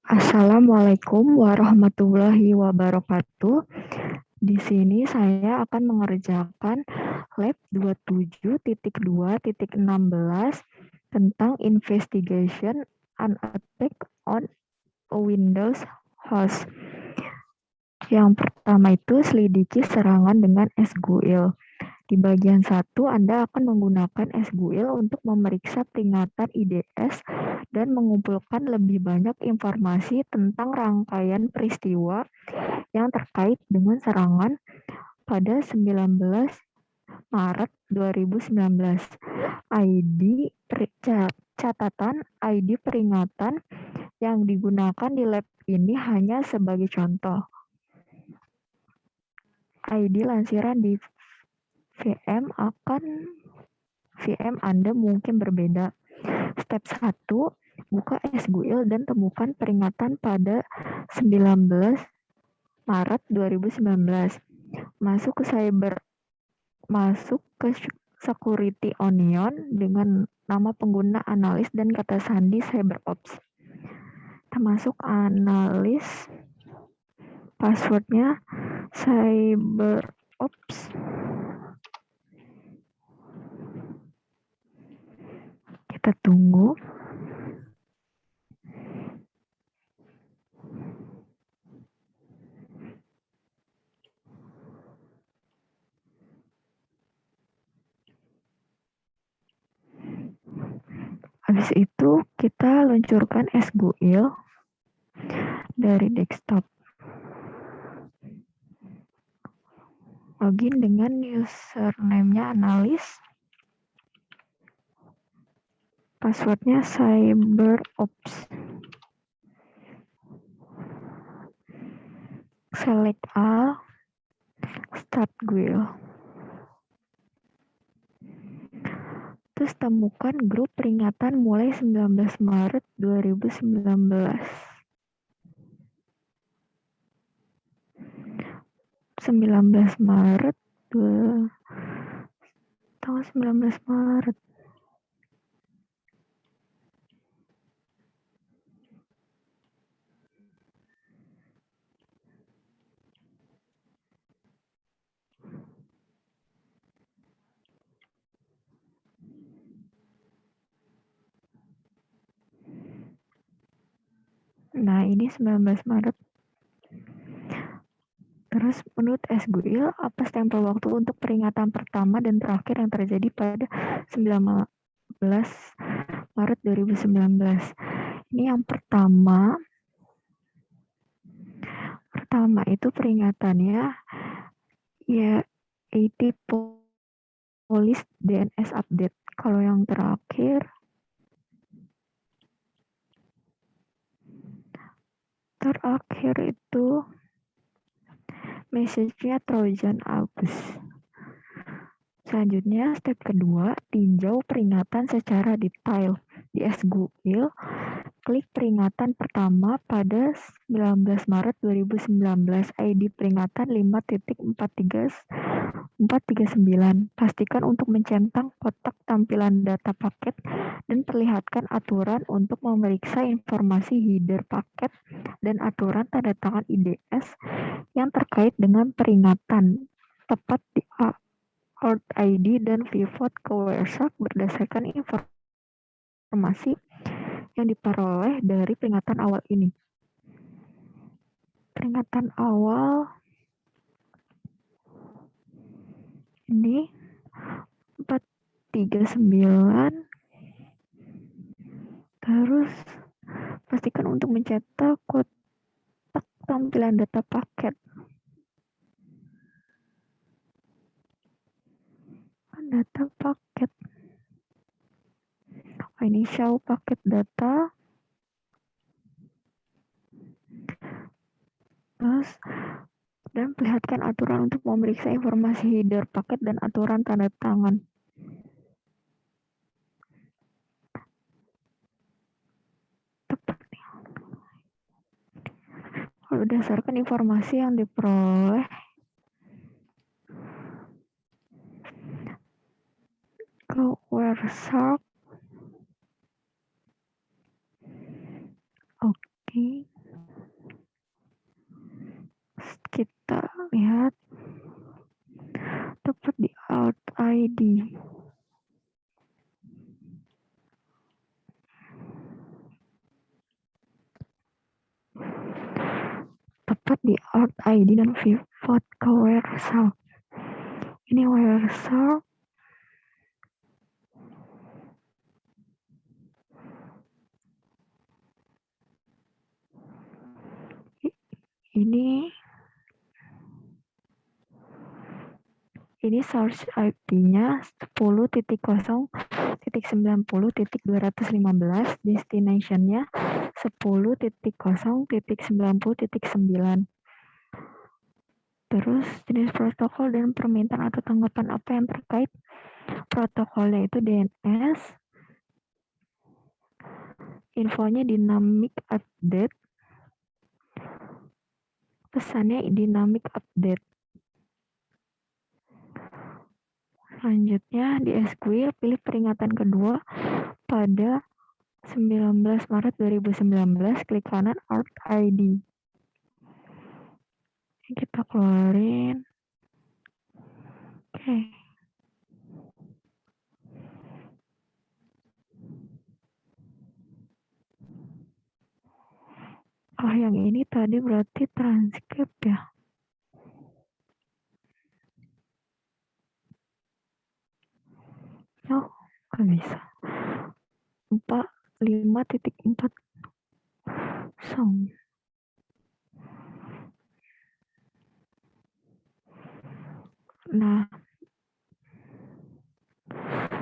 Assalamualaikum warahmatullahi wabarakatuh. Di sini saya akan mengerjakan lab 27.2.16 tentang investigation an attack on a Windows host. Yang pertama itu selidiki serangan dengan SQL. Di bagian 1, Anda akan menggunakan SQL untuk memeriksa peringatan IDS dan mengumpulkan lebih banyak informasi tentang rangkaian peristiwa yang terkait dengan serangan pada 19 Maret 2019. Catatan ID peringatan yang digunakan di lab ini hanya sebagai contoh. ID lansiran di VM Anda mungkin berbeda. Step 1, buka SQL dan temukan peringatan pada 19 Maret 2019. Masuk ke Security Onion dengan nama pengguna analis dan kata sandi CyberOps. Kita masuk analis, passwordnya CyberOps. Kita tunggu. Habis itu kita luncurkan SQL dari desktop. Login dengan username-nya analis. Passwordnya CyberOps. Select all, start GUIL. Terus temukan grup peringatan mulai 19 Maret 2019. 19 Maret, tanggal 19 Maret. Nah, ini 19 Maret. Terus menurut SQL, apa stempel waktu untuk peringatan pertama dan terakhir yang terjadi pada 19 Maret 2019? Ini yang pertama itu peringatannya ya AT Police DNS update. Kalau yang terakhir itu message-nya Trojan Agus. Selanjutnya, step kedua, tinjau peringatan secara detail. Di SQL, klik peringatan pertama pada 19 Maret 2019, ID peringatan 5.439. Pastikan untuk mencentang kotak tampilan data paket dan perlihatkan aturan untuk memeriksa informasi header paket dan aturan tanda tangan IDS yang terkait dengan peringatan. Tepat di Alt ID dan pivot ke WSAC berdasarkan informasi yang diperoleh dari peringatan awal ini. Peringatan awal ini 439. Terus pastikan untuk mencetak kotak tampilan data paket. Data paket. Ini show paket data. Terus dan perlihatkan aturan untuk memeriksa informasi header paket dan aturan tanda tangan. Berdasarkan informasi yang diperoleh ke WSAC. Oke. terdapat di Auth-ID dan pivot ke Wireshark. Ini Wireshark. Ini source IP-nya 10.0.90.215, destination-nya 10.0.90.9. Terus jenis protokol dan permintaan atau tanggapan apa yang terkait. Protokolnya itu DNS, infonya dynamic update, pesannya dynamic update. Selanjutnya di SQL pilih peringatan kedua pada 19 Maret 2019, klik kanan Auth-ID. Kita keluarin. Oke. Oh, yang ini tadi berarti transkrip ya. Oh, nggak bisa. 5.4 song. Nah,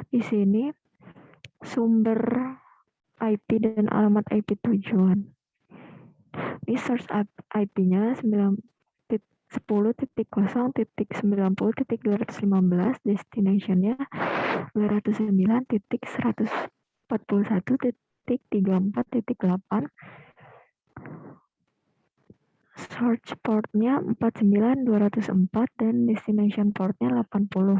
di sini sumber IP dan alamat IP tujuan. Ini source IP-nya 10.0.90.215, destination-nya 209.141.34.8, source port-nya 49204 dan destination port-nya 80.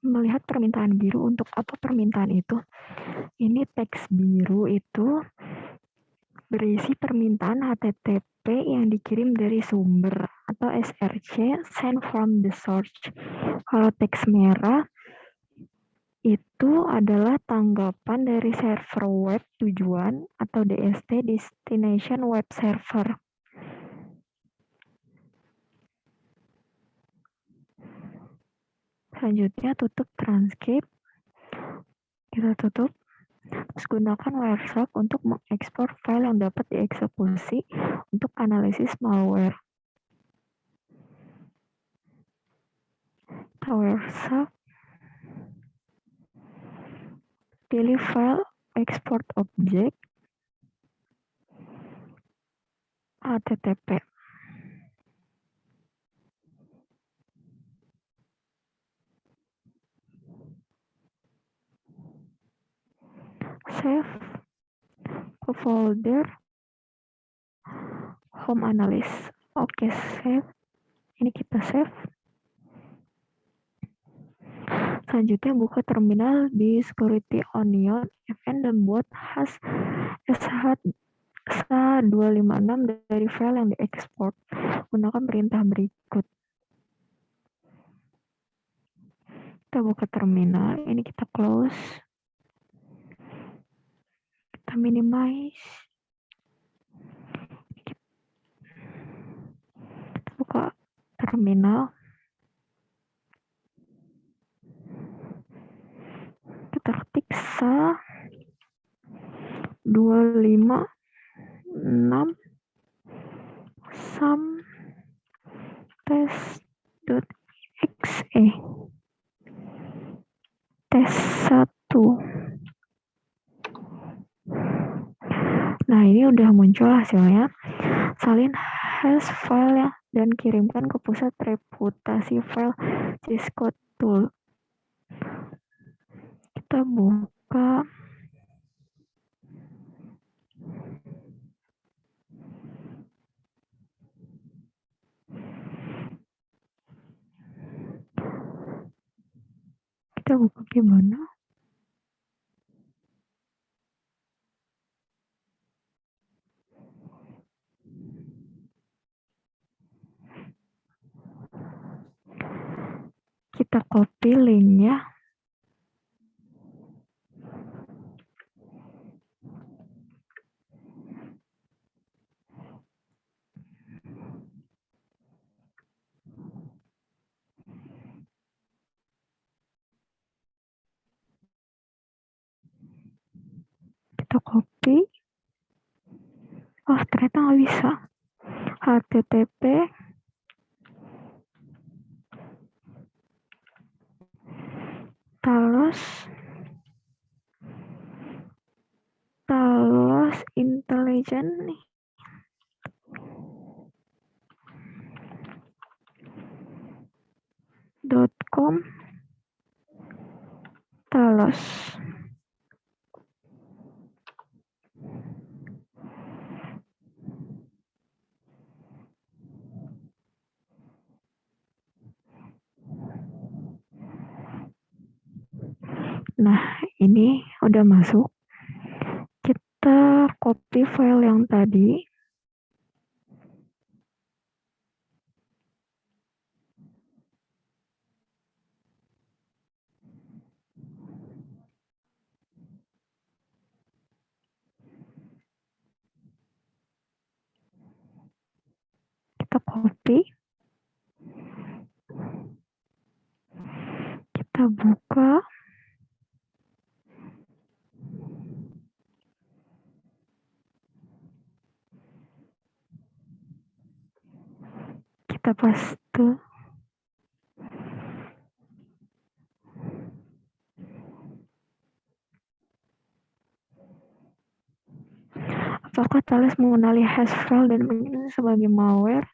Melihat permintaan biru, untuk apa permintaan itu? Ini teks biru itu berisi permintaan HTTP yang dikirim dari sumber atau SRC, send from the source. Kalau teks merah itu adalah tanggapan dari server web tujuan atau DST, destination web server. Selanjutnya tutup transkrip. Kita tutup. Terus gunakan Wireshark untuk mengekspor file yang dapat dieksekusi untuk analisis malware. Wireshark. Pilih file export object HTTP. Save ke folder home analyst. Oke, save. Ini kita save. Selanjutnya buka terminal di security onion fn dan buat hash SH256 dari file yang diekspor. Gunakan perintah berikut. Kita buka terminal, ini kita close. Kita minimize. Kita buka terminal. Kita ketik SH256 sum test.exe tes 1. Nah, ini udah muncul hasilnya. Salin hash file ya, dan kirimkan ke pusat reputasi file Cisco Tool. Kita buka. Kita buka gimana? Kita copy linknya. Kita copy. Oh, ternyata nggak bisa. HTTP Talos Intelligent nih. .com Talos. Nah, ini udah masuk. Kita copy file yang tadi. Kita copy. Kita buka. Kita paste. Apakah Talos mengenali hash file dan mengenali sebagai malware?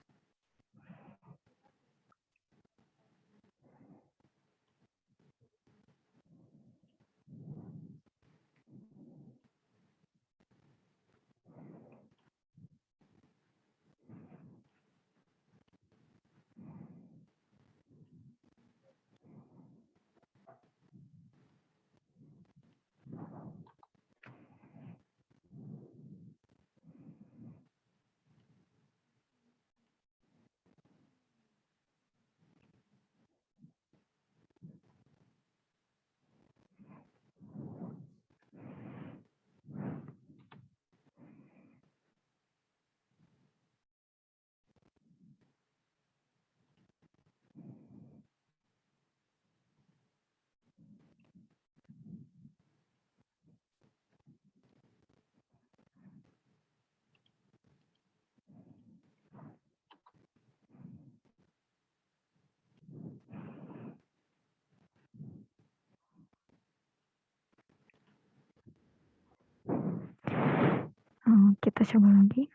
Kita coba lagi.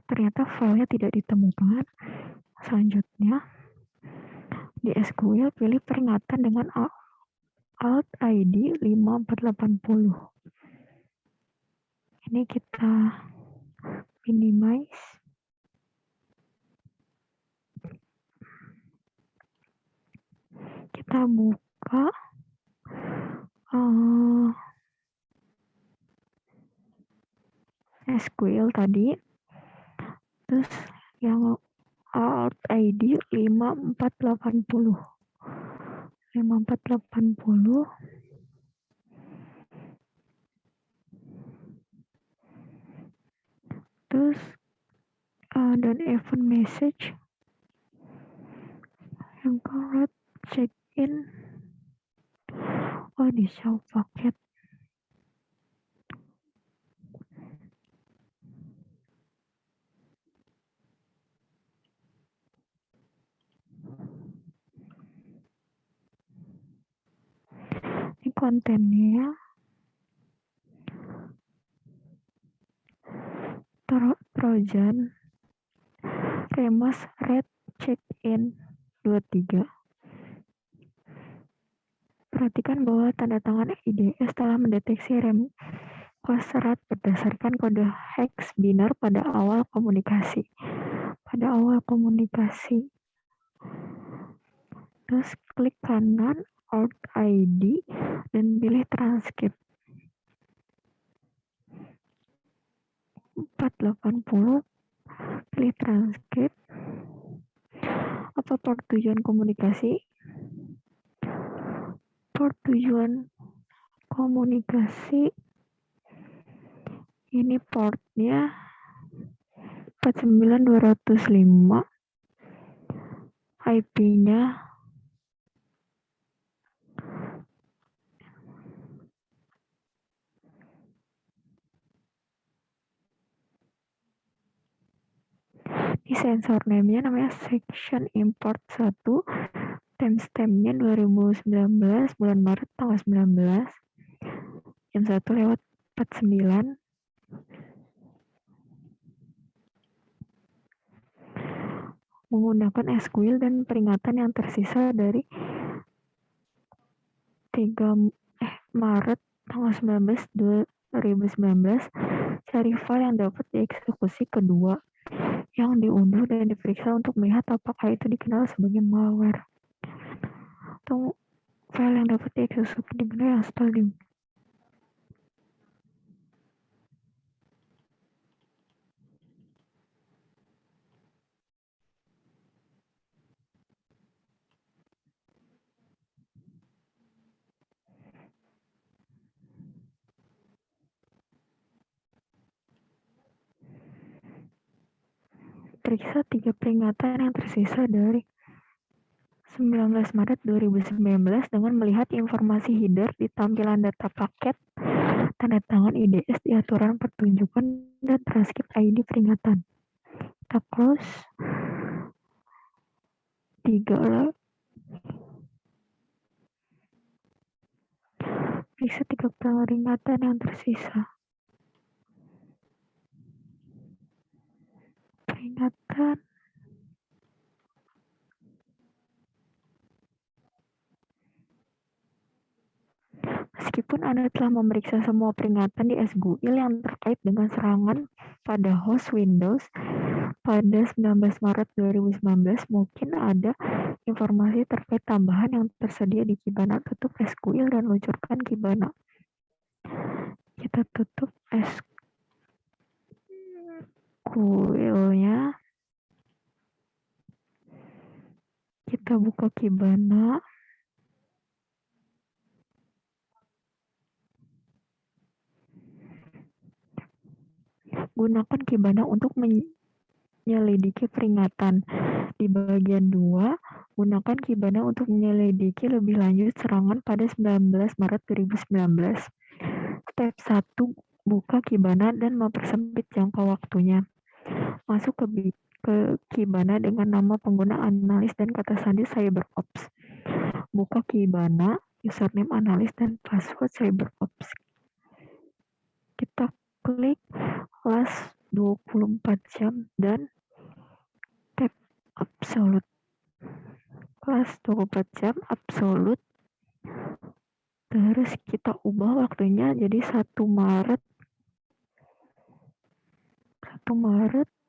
Ternyata filenya tidak ditemukan. Selanjutnya, di SQL pilih peringatan dengan Alt ID 5480. Ini kita minimize. Kita buka SQL tadi. Terus yang Alt ID 5480. 5480. Terus dan event message yang correct check in. Oh, di show paket. Ini kontennya Trojan Remas Red Check-in 23. Perhatikan bahwa tanda tangan IDS telah mendeteksi request erat berdasarkan kode hex binar pada awal komunikasi. Terus klik kanan Alt ID dan pilih transkrip. 480, pilih transkrip. Apa port tujuan komunikasi? Port tujuan komunikasi ini portnya 49205, IP-nya di sensor name-nya namanya section import 1, timestamp-nya 2019 bulan Maret tanggal 19 jam 1:49. Menggunakan SQL dan peringatan yang tersisa dari 3 Maret tanggal 19 2019, cari file yang dapat dieksekusi kedua yang diunduh dan diperiksa untuk melihat apakah itu dikenal sebagai malware. Atau file yang dapat dieksekusi dengan yang setelah di periksa 3 peringatan yang tersisa dari 19 Maret 2019 dengan melihat informasi header di tampilan data paket, tanda tangan IDS di aturan pertunjukan, dan transkrip ID peringatan. Kita close 3 lah. Periksa 3 peringatan yang tersisa. Peringatan meskipun Anda telah memeriksa semua peringatan di SQL yang terkait dengan serangan pada host Windows pada 19 Maret 2019, mungkin ada informasi terkait tambahan yang tersedia di Kibana. Tutup SQL dan luncurkan Kibana. Kita tutup SQL-nya. Kita buka Kibana. Gunakan Kibana untuk menyelidiki peringatan. Di bagian 2, gunakan Kibana untuk menyelidiki lebih lanjut serangan pada 19 Maret 2019. Step 1, buka Kibana dan mempersempit jangka waktunya. Masuk ke Kibana dengan nama pengguna analis dan kata sandi CyberOps. Buka Kibana, username analis dan password CyberOps. Kita klik last 24 jam dan tab absolute. Kelas 24 jam absolute. Terus kita ubah waktunya jadi 1 Maret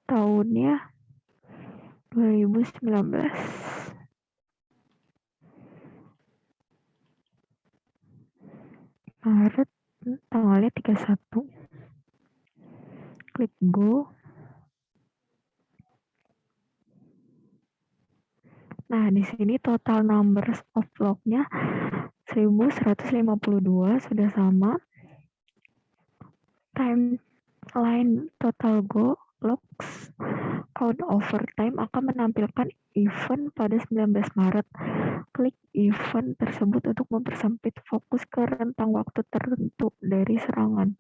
tahunnya 2019. Maret tanggalnya 31. Klik go. Nah, di sini total numbers of log-nya 1152 sudah sama. Timeline total go logs count overtime akan menampilkan event pada 19 Maret. Klik event tersebut untuk mempersempit fokus ke rentang waktu tertentu dari serangan.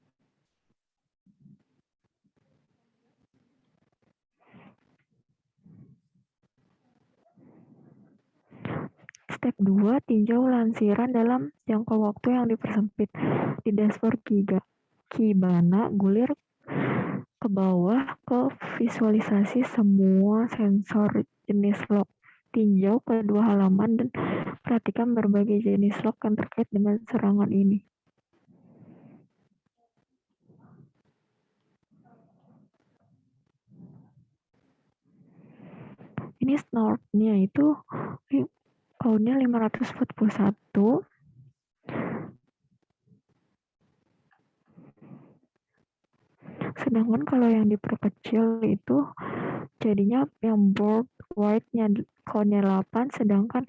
Step 2, tinjau lansiran dalam jangka waktu yang dipersempit. Di dashboard Kibana, gulir ke bawah ke visualisasi semua sensor jenis log. Tinjau kedua halaman dan perhatikan berbagai jenis log yang terkait dengan serangan ini. Ini snort-nya itu count-nya 541. Sedangkan kalau yang diperkecil itu jadinya yang bold wide-nya cone-nya 8, sedangkan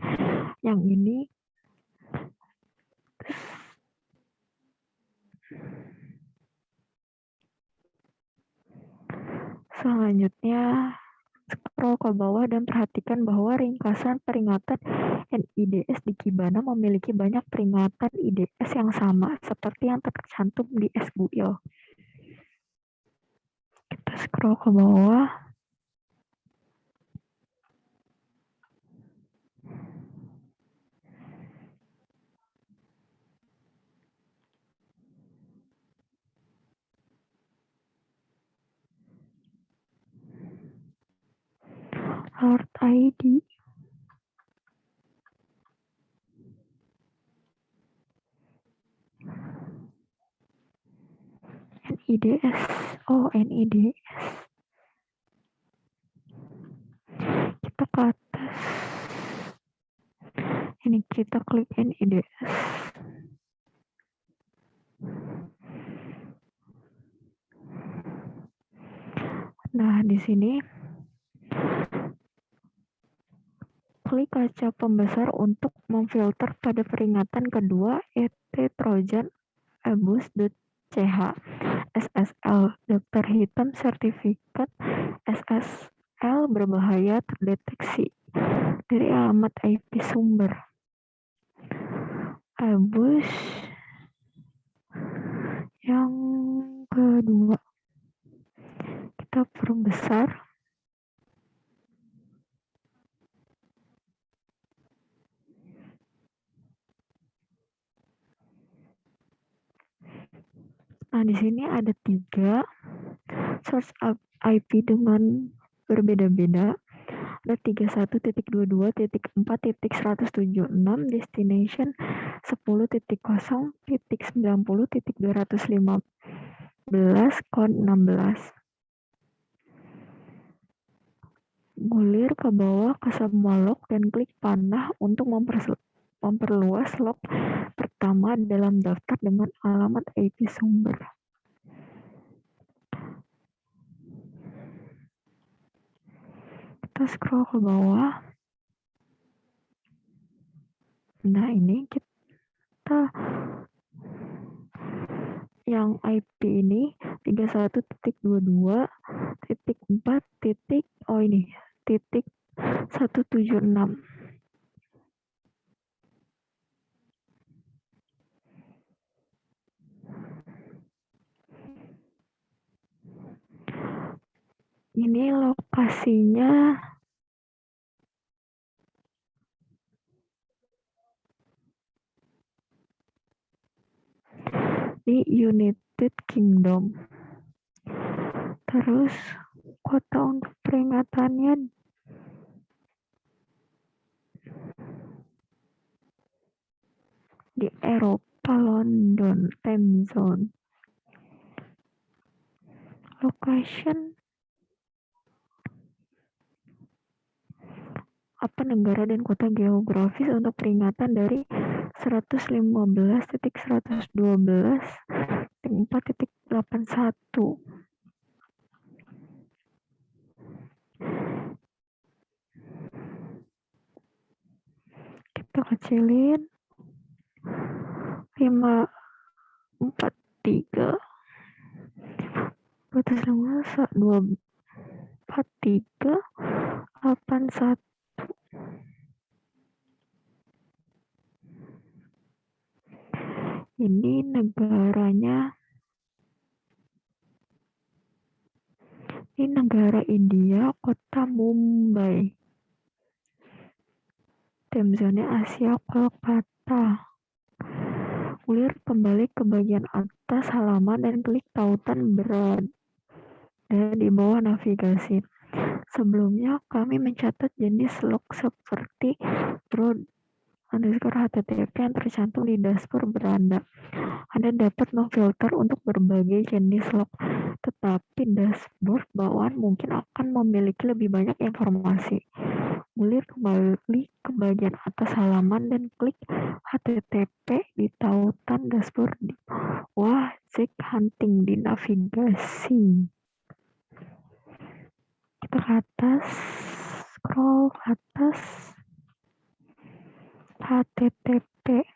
yang ini selanjutnya scroll ke bawah dan perhatikan bahwa ringkasan peringatan NIDS di Kibana memiliki banyak peringatan IDS yang sama seperti yang tercantum di SGUIL. Kita scroll ke bawah. Lord ID. NIDS. Oh, NIDS. Kita ke atas. Ini kita klik NIDS. Nah, di sini klik kaca pembesar untuk memfilter pada peringatan kedua ET Trojan Abus.ch SSL daftar hitam sertifikat SSL berbahaya terdeteksi dari alamat IP sumber. Abus yang kedua kita perbesar. Nah, di sini ada 3 source IP dengan berbeda-beda. Ada 31.22.4.176 destination 10.0.90.215 code 16. Gulir ke bawah ke semua log dan klik panah untuk memperluas log pertama dalam daftar dengan alamat IP sumber. Kita scroll ke bawah. Nah, ini kita yang IP ini 31.22.4. Oh, ini titik 176. Ini lokasinya di United Kingdom. Terus kota untuk peringatannya di Eropa, London, time zone. Location apa negara dan kota geografis untuk peringatan dari 115.112.4.81. Kita kecilin 543 batas 24381. Ini negaranya, ini negara India, kota Mumbai. Time zone Asia Kolkata. Gulir kembali ke bagian atas halaman dan klik tautan berada di bawah navigasi. Sebelumnya kami mencatat jenis log seperti _http yang tercantum di dashboard beranda. Anda dapat memfilter untuk berbagai jenis log, tetapi dashboard bawaan mungkin akan memiliki lebih banyak informasi. Gulir kembali ke bagian atas halaman dan klik HTTP di tautan dashboard di bawah cek hunting di navigasi. Kita ke atas, scroll ke atas, HTTP.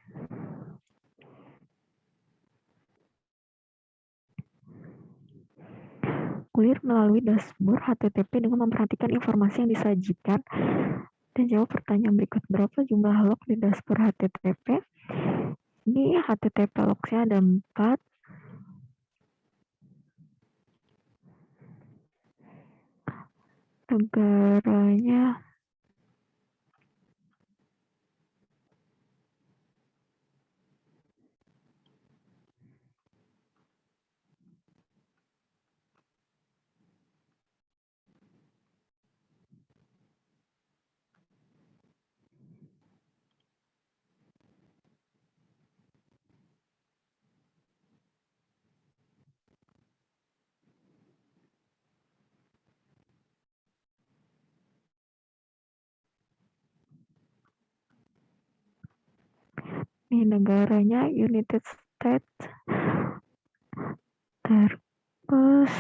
Gulir melalui dashboard HTTP dengan memperhatikan informasi yang disajikan dan jawab pertanyaan berikut. Berapa jumlah log di dashboard HTTP? Ini HTTP logsnya ada 4. Negaranya nih, negaranya United States. Terus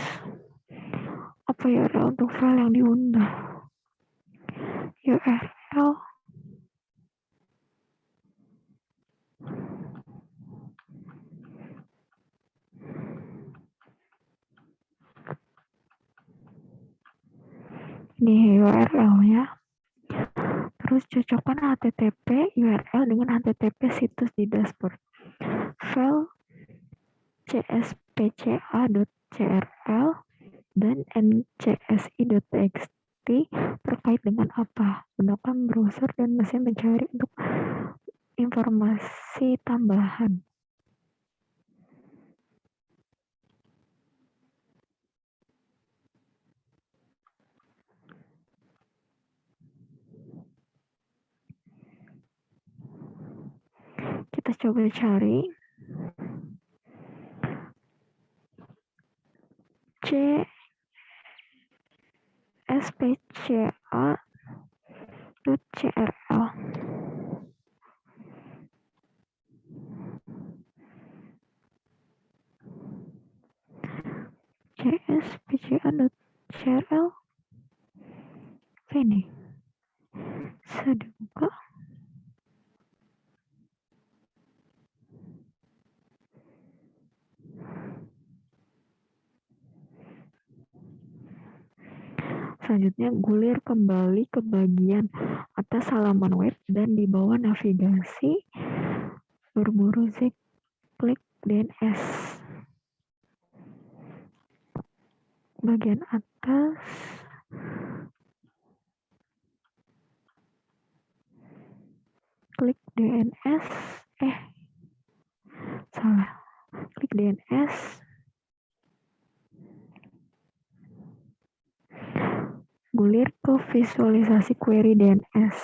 apa ya untuk file yang diunduh? URL. Ini URL-nya. Terus cocokkan HTTP URL dengan HTTP situs di dashboard. File cspca.crl dan ncsi.txt terkait dengan apa? Gunakan browser dan mesin pencari untuk informasi tambahan. Kita coba cari cspca.crl. cspca.crl. Apa ini? Bisa dibuka. Selanjutnya, gulir kembali ke bagian atas halaman web dan di bawah navigasi berburu klik DNS. Bagian atas klik DNS. Salah. Klik DNS. Gulir ke visualisasi query DNS.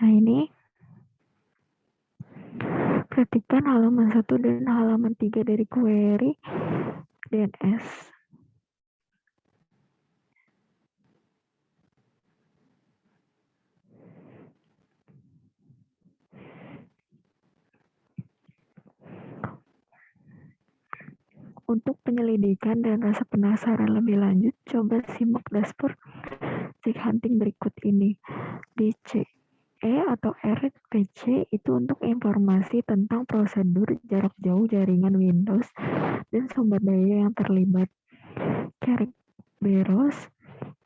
Nah, ini perhatikan halaman 1 dan halaman 3 dari query DNS. Untuk penyelidikan dan rasa penasaran lebih lanjut, coba simak dashboard cek hunting berikut ini. DCE atau RPG itu untuk informasi tentang prosedur jarak jauh jaringan Windows dan sumber daya yang terlibat. Kerberos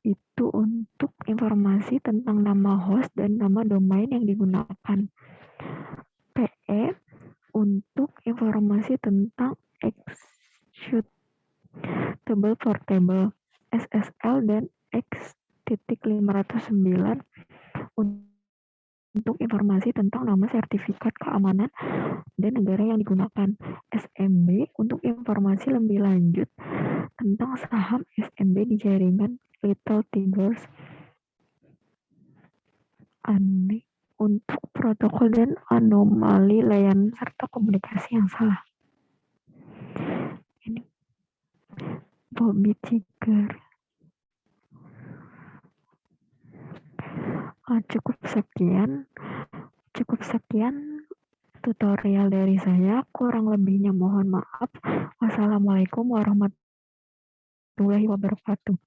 itu untuk informasi tentang nama host dan nama domain yang digunakan. PE untuk informasi tentang executable portable. SSL dan X.509 untuk informasi tentang nama sertifikat keamanan dan negara yang digunakan. SMB untuk informasi lebih lanjut tentang saham SMB di jaringan Little Tigers. ANI untuk protokol dan anomali layanan serta komunikasi yang salah. Ini Bobby Tiger. Cukup sekian tutorial dari saya. Kurang lebihnya mohon maaf. Wassalamualaikum warahmatullahi wabarakatuh. warahmatullahi wabarakatuh.